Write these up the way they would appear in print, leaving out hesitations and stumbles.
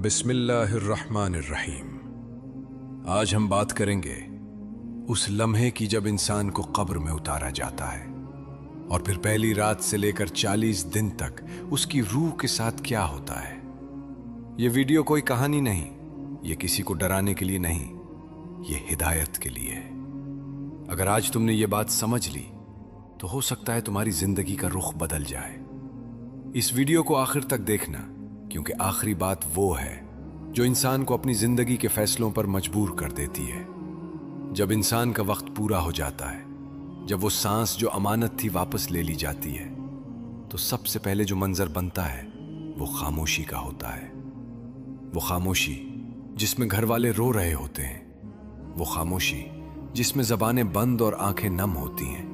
بسم اللہ الرحمن الرحیم۔ آج ہم بات کریں گے اس لمحے کی جب انسان کو قبر میں اتارا جاتا ہے اور پھر پہلی رات سے لے کر 40 دن تک اس کی روح کے ساتھ کیا ہوتا ہے۔ یہ ویڈیو کوئی کہانی نہیں، یہ کسی کو ڈرانے کے لیے نہیں، یہ ہدایت کے لیے ہے۔ اگر آج تم نے یہ بات سمجھ لی تو ہو سکتا ہے تمہاری زندگی کا رخ بدل جائے۔ اس ویڈیو کو آخر تک دیکھنا، کیونکہ آخری بات وہ ہے جو انسان کو اپنی زندگی کے فیصلوں پر مجبور کر دیتی ہے۔ جب انسان کا وقت پورا ہو جاتا ہے، جب وہ سانس جو امانت تھی واپس لے لی جاتی ہے، تو سب سے پہلے جو منظر بنتا ہے وہ خاموشی کا ہوتا ہے۔ وہ خاموشی جس میں گھر والے رو رہے ہوتے ہیں، وہ خاموشی جس میں زبانیں بند اور آنکھیں نم ہوتی ہیں،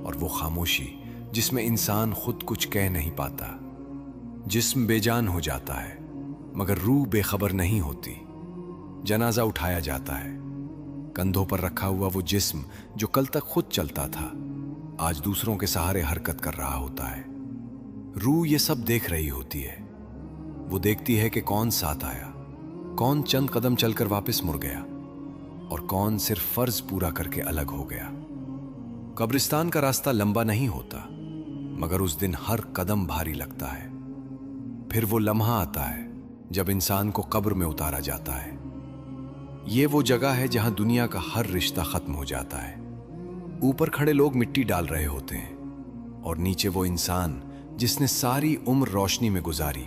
اور وہ خاموشی جس میں انسان خود کچھ کہہ نہیں پاتا۔ جسم بے جان ہو جاتا ہے مگر روح بے خبر نہیں ہوتی۔ جنازہ اٹھایا جاتا ہے، کندھوں پر رکھا ہوا وہ جسم جو کل تک خود چلتا تھا آج دوسروں کے سہارے حرکت کر رہا ہوتا ہے۔ روح یہ سب دیکھ رہی ہوتی ہے۔ وہ دیکھتی ہے کہ کون ساتھ آیا، کون چند قدم چل کر واپس مڑ گیا، اور کون صرف فرض پورا کر کے الگ ہو گیا۔ قبرستان کا راستہ لمبا نہیں ہوتا، مگر اس دن ہر قدم بھاری لگتا ہے۔ پھر وہ لمحہ آتا ہے جب انسان کو قبر میں اتارا جاتا ہے۔ یہ وہ جگہ ہے جہاں دنیا کا ہر رشتہ ختم ہو جاتا ہے۔ اوپر کھڑے لوگ مٹی ڈال رہے ہوتے ہیں، اور نیچے وہ انسان جس نے ساری عمر روشنی میں گزاری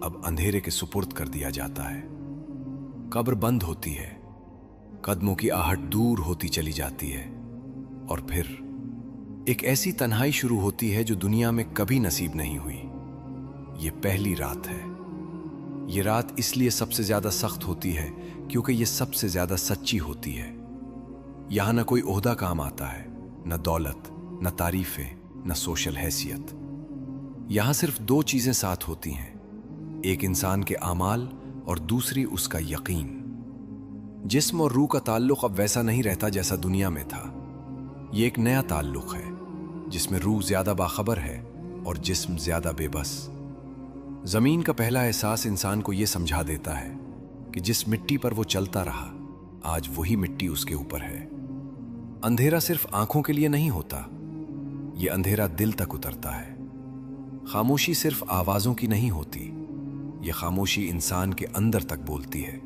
اب اندھیرے کے سپرد کر دیا جاتا ہے۔ قبر بند ہوتی ہے، قدموں کی آہٹ دور ہوتی چلی جاتی ہے، اور پھر ایک ایسی تنہائی شروع ہوتی ہے جو دنیا میں کبھی نصیب نہیں ہوئی۔ یہ پہلی رات ہے۔ یہ رات اس لیے سب سے زیادہ سخت ہوتی ہے کیونکہ یہ سب سے زیادہ سچی ہوتی ہے۔ یہاں نہ کوئی عہدہ کام آتا ہے، نہ دولت، نہ تعریفیں، نہ سوشل حیثیت۔ یہاں صرف دو چیزیں ساتھ ہوتی ہیں، ایک انسان کے اعمال اور دوسری اس کا یقین۔ جسم اور روح کا تعلق اب ویسا نہیں رہتا جیسا دنیا میں تھا۔ یہ ایک نیا تعلق ہے جس میں روح زیادہ باخبر ہے اور جسم زیادہ بے بس۔ زمین کا پہلا احساس انسان کو یہ سمجھا دیتا ہے کہ جس مٹی پر وہ چلتا رہا آج وہی مٹی اس کے اوپر ہے۔ اندھیرا صرف آنکھوں کے لیے نہیں ہوتا، یہ اندھیرا دل تک اترتا ہے۔ خاموشی صرف آوازوں کی نہیں ہوتی، یہ خاموشی انسان کے اندر تک بولتی ہے۔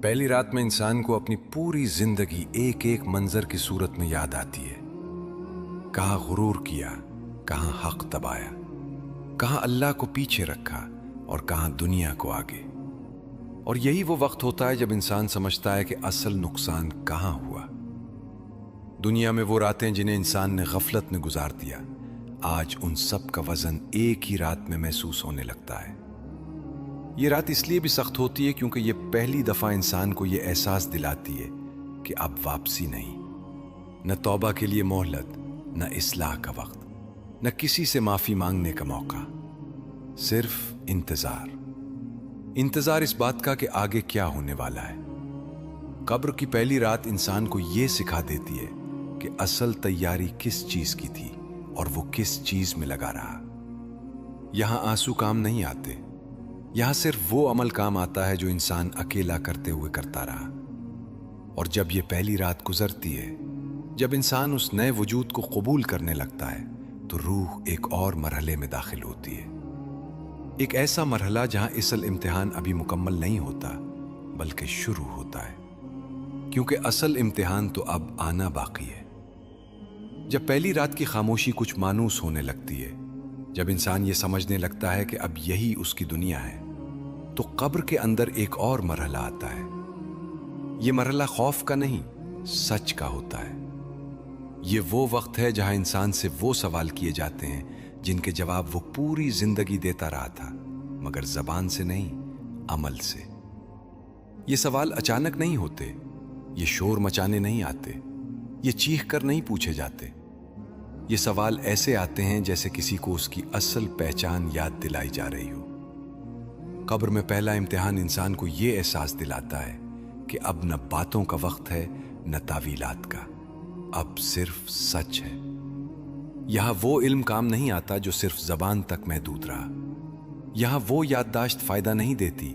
پہلی رات میں انسان کو اپنی پوری زندگی ایک ایک منظر کی صورت میں یاد آتی ہے۔ کہاں غرور کیا، کہاں حق دبایا، کہاں اللہ کو پیچھے رکھا اور کہاں دنیا کو آگے۔ اور یہی وہ وقت ہوتا ہے جب انسان سمجھتا ہے کہ اصل نقصان کہاں ہوا۔ دنیا میں وہ راتیں جنہیں انسان نے غفلت میں گزار دیا، آج ان سب کا وزن ایک ہی رات میں محسوس ہونے لگتا ہے۔ یہ رات اس لیے بھی سخت ہوتی ہے کیونکہ یہ پہلی دفعہ انسان کو یہ احساس دلاتی ہے کہ اب واپسی نہیں، نہ توبہ کے لیے مہلت، نہ اصلاح کا وقت، نہ کسی سے معافی مانگنے کا موقع، صرف انتظار۔ انتظار اس بات کا کہ آگے کیا ہونے والا ہے۔ قبر کی پہلی رات انسان کو یہ سکھا دیتی ہے کہ اصل تیاری کس چیز کی تھی اور وہ کس چیز میں لگا رہا۔ یہاں آنسو کام نہیں آتے، یہاں صرف وہ عمل کام آتا ہے جو انسان اکیلا کرتے ہوئے کرتا رہا۔ اور جب یہ پہلی رات گزرتی ہے، جب انسان اس نئے وجود کو قبول کرنے لگتا ہے، تو روح ایک اور مرحلے میں داخل ہوتی ہے۔ ایک ایسا مرحلہ جہاں اصل امتحان ابھی مکمل نہیں ہوتا بلکہ شروع ہوتا ہے، کیونکہ اصل امتحان تو اب آنا باقی ہے۔ جب پہلی رات کی خاموشی کچھ مانوس ہونے لگتی ہے، جب انسان یہ سمجھنے لگتا ہے کہ اب یہی اس کی دنیا ہے، تو قبر کے اندر ایک اور مرحلہ آتا ہے۔ یہ مرحلہ خوف کا نہیں، سچ کا ہوتا ہے۔ یہ وہ وقت ہے جہاں انسان سے وہ سوال کیے جاتے ہیں جن کے جواب وہ پوری زندگی دیتا رہا تھا، مگر زبان سے نہیں، عمل سے۔ یہ سوال اچانک نہیں ہوتے، یہ شور مچانے نہیں آتے، یہ چیخ کر نہیں پوچھے جاتے۔ یہ سوال ایسے آتے ہیں جیسے کسی کو اس کی اصل پہچان یاد دلائی جا رہی ہو۔ قبر میں پہلا امتحان انسان کو یہ احساس دلاتا ہے کہ اب نہ باتوں کا وقت ہے، نہ تعویلات کا، اب صرف سچ ہے۔ یہاں وہ علم کام نہیں آتا جو صرف زبان تک محدود رہا، یہاں وہ یادداشت فائدہ نہیں دیتی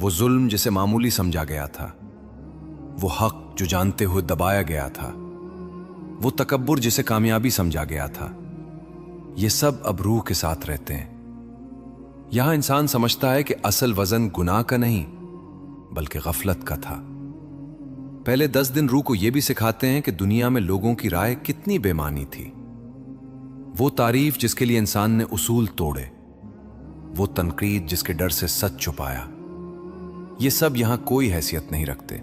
وہ ظلم جسے معمولی سمجھا گیا تھا، وہ حق جو جانتے ہوئے دبایا گیا تھا، وہ تکبر جسے کامیابی سمجھا گیا تھا، یہ سب اب روح کے ساتھ رہتے ہیں۔ یہاں انسان سمجھتا ہے کہ اصل وزن گناہ کا نہیں بلکہ غفلت کا تھا۔ پہلے 10 دن روح کو یہ بھی سکھاتے ہیں کہ دنیا میں لوگوں کی رائے کتنی بے معنی تھی، وہ تعریف جس کے لیے انسان نے اصول توڑے، وہ تنقید جس کے ڈر سے سچ چھپایا، یہ سب یہاں کوئی حیثیت نہیں رکھتے۔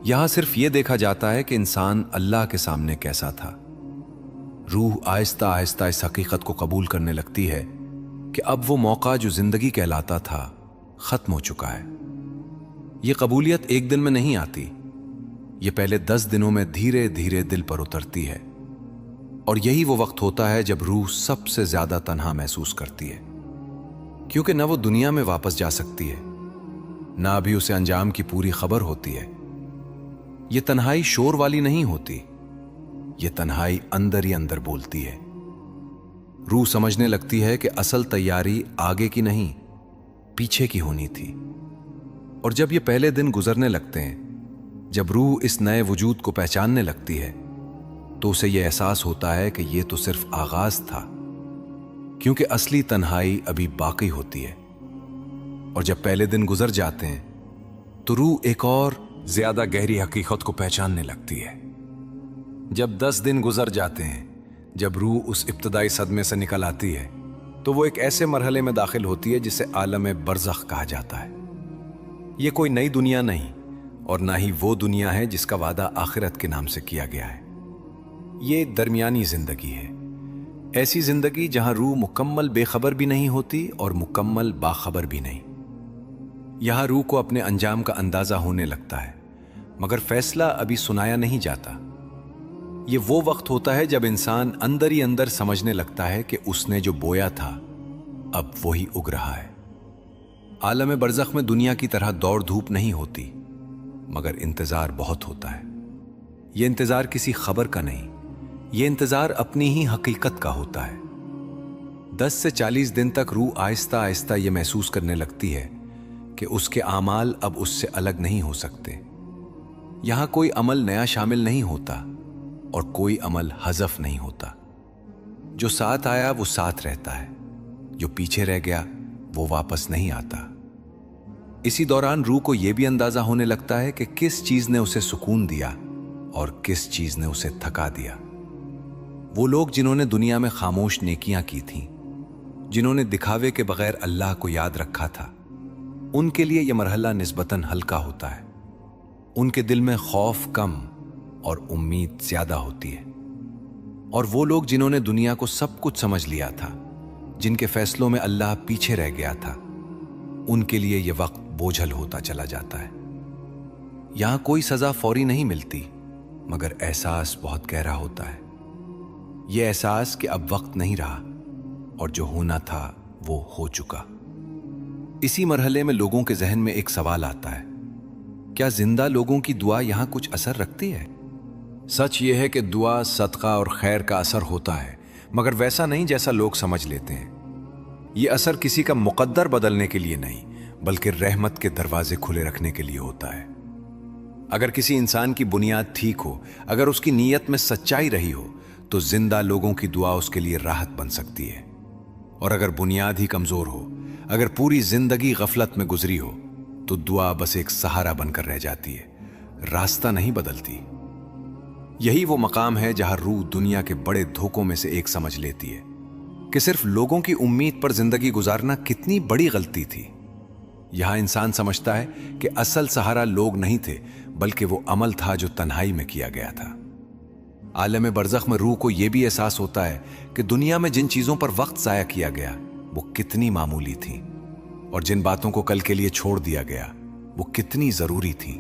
یہاں صرف یہ دیکھا جاتا ہے کہ انسان اللہ کے سامنے کیسا تھا۔ روح آہستہ آہستہ اس حقیقت کو قبول کرنے لگتی ہے کہ اب وہ موقع جو زندگی کہلاتا تھا ختم ہو چکا ہے۔ یہ قبولیت ایک دن میں نہیں آتی، یہ پہلے 10 دنوں میں دھیرے دھیرے دل پر اترتی ہے، اور یہی وہ وقت ہوتا ہے جب روح سب سے زیادہ تنہا محسوس کرتی ہے، کیونکہ نہ وہ دنیا میں واپس جا سکتی ہے، نہ ابھی اسے انجام کی پوری خبر ہوتی ہے۔ یہ تنہائی شور والی نہیں ہوتی، یہ تنہائی اندر ہی اندر بولتی ہے۔ روح سمجھنے لگتی ہے کہ اصل تیاری آگے کی نہیں، پیچھے کی ہونی تھی۔ اور جب یہ پہلے دن گزرنے لگتے ہیں، جب روح اس نئے وجود کو پہچاننے لگتی ہے، تو اسے یہ احساس ہوتا ہے کہ یہ تو صرف آغاز تھا، کیونکہ اصلی تنہائی ابھی باقی ہوتی ہے۔ اور جب پہلے دن گزر جاتے ہیں تو روح ایک اور زیادہ گہری حقیقت کو پہچاننے لگتی ہے۔ جب 10 دن گزر جاتے ہیں، جب روح اس ابتدائی صدمے سے نکل آتی ہے، تو وہ ایک ایسے مرحلے میں داخل ہوتی ہے جسے عالم برزخ کہا جاتا ہے۔ یہ کوئی نئی دنیا نہیں، اور نہ ہی وہ دنیا ہے جس کا وعدہ آخرت کے نام سے کیا گیا ہے۔ یہ درمیانی زندگی ہے، ایسی زندگی جہاں روح مکمل بے خبر بھی نہیں ہوتی اور مکمل باخبر بھی نہیں۔ یہاں روح کو اپنے انجام کا اندازہ ہونے لگتا ہے، مگر فیصلہ ابھی سنایا نہیں جاتا۔ یہ وہ وقت ہوتا ہے جب انسان اندر ہی اندر سمجھنے لگتا ہے کہ اس نے جو بویا تھا اب وہی اگ رہا ہے۔ عالم برزخ میں دنیا کی طرح دوڑ دھوپ نہیں ہوتی، مگر انتظار بہت ہوتا ہے۔ یہ انتظار کسی خبر کا نہیں، یہ انتظار اپنی ہی حقیقت کا ہوتا ہے۔ 10 سے 40 دن تک روح آہستہ آہستہ یہ محسوس کرنے لگتی ہے کہ اس کے اعمال اب اس سے الگ نہیں ہو سکتے۔ یہاں کوئی عمل نیا شامل نہیں ہوتا اور کوئی عمل حذف نہیں ہوتا۔ جو ساتھ آیا وہ ساتھ رہتا ہے، جو پیچھے رہ گیا وہ واپس نہیں آتا۔ اسی دوران روح کو یہ بھی اندازہ ہونے لگتا ہے کہ کس چیز نے اسے سکون دیا اور کس چیز نے اسے تھکا دیا۔ وہ لوگ جنہوں نے دنیا میں خاموش نیکیاں کی تھیں، جنہوں نے دکھاوے کے بغیر اللہ کو یاد رکھا تھا، ان کے لیے یہ مرحلہ نسبتاً ہلکا ہوتا ہے۔ ان کے دل میں خوف کم اور امید زیادہ ہوتی ہے۔ اور وہ لوگ جنہوں نے دنیا کو سب کچھ سمجھ لیا تھا، جن کے فیصلوں میں اللہ پیچھے رہ گیا تھا، ان کے لیے یہ وقت بوجھل ہوتا چلا جاتا ہے۔ یہاں کوئی سزا فوری نہیں ملتی، مگر احساس بہت گہرا ہوتا ہے۔ یہ احساس کہ اب وقت نہیں رہا اور جو ہونا تھا وہ ہو چکا۔ اسی مرحلے میں لوگوں کے ذہن میں ایک سوال آتا ہے، کیا زندہ لوگوں کی دعا یہاں کچھ اثر رکھتی ہے؟ سچ یہ ہے کہ دعا، صدقہ اور خیر کا اثر ہوتا ہے، مگر ویسا نہیں جیسا لوگ سمجھ لیتے ہیں۔ یہ اثر کسی کا مقدر بدلنے کے لیے نہیں، بلکہ رحمت کے دروازے کھلے رکھنے کے لیے ہوتا ہے۔ اگر کسی انسان کی بنیاد ٹھیک ہو، اگر اس کی نیت میں سچائی رہی ہو، تو زندہ لوگوں کی دعا اس کے لیے راحت بن سکتی ہے۔ اور اگر بنیاد ہی کمزور ہو، اگر پوری زندگی غفلت میں گزری ہو، تو دعا بس ایک سہارا بن کر رہ جاتی ہے، راستہ نہیں بدلتی۔ یہی وہ مقام ہے جہاں روح دنیا کے بڑے دھوکوں میں سے ایک سمجھ لیتی ہے کہ صرف لوگوں کی امید پر زندگی گزارنا کتنی بڑی غلطی تھی۔ یہاں انسان سمجھتا ہے کہ اصل سہارا لوگ نہیں تھے، بلکہ وہ عمل تھا جو تنہائی میں کیا گیا تھا۔ عالم برزخ میں روح کو یہ بھی احساس ہوتا ہے کہ دنیا میں جن چیزوں پر وقت ضائع کیا گیا وہ کتنی معمولی تھیں، اور جن باتوں کو کل کے لیے چھوڑ دیا گیا وہ کتنی ضروری تھیں۔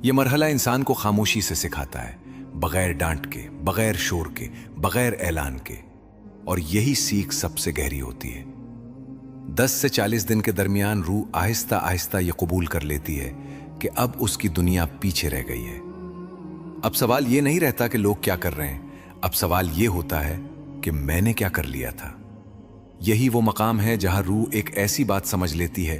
یہ مرحلہ انسان کو خاموشی سے سکھاتا ہے، بغیر ڈانٹ کے، بغیر شور کے، بغیر اعلان کے، اور یہی سیکھ سب سے گہری ہوتی ہے۔ 10 سے 40 دن کے درمیان روح آہستہ آہستہ یہ قبول کر لیتی ہے کہ اب اس کی دنیا پیچھے رہ گئی ہے۔ اب سوال یہ نہیں رہتا کہ لوگ کیا کر رہے ہیں، اب سوال یہ ہوتا ہے کہ میں نے کیا کر لیا تھا۔ یہی وہ مقام ہے جہاں روح ایک ایسی بات سمجھ لیتی ہے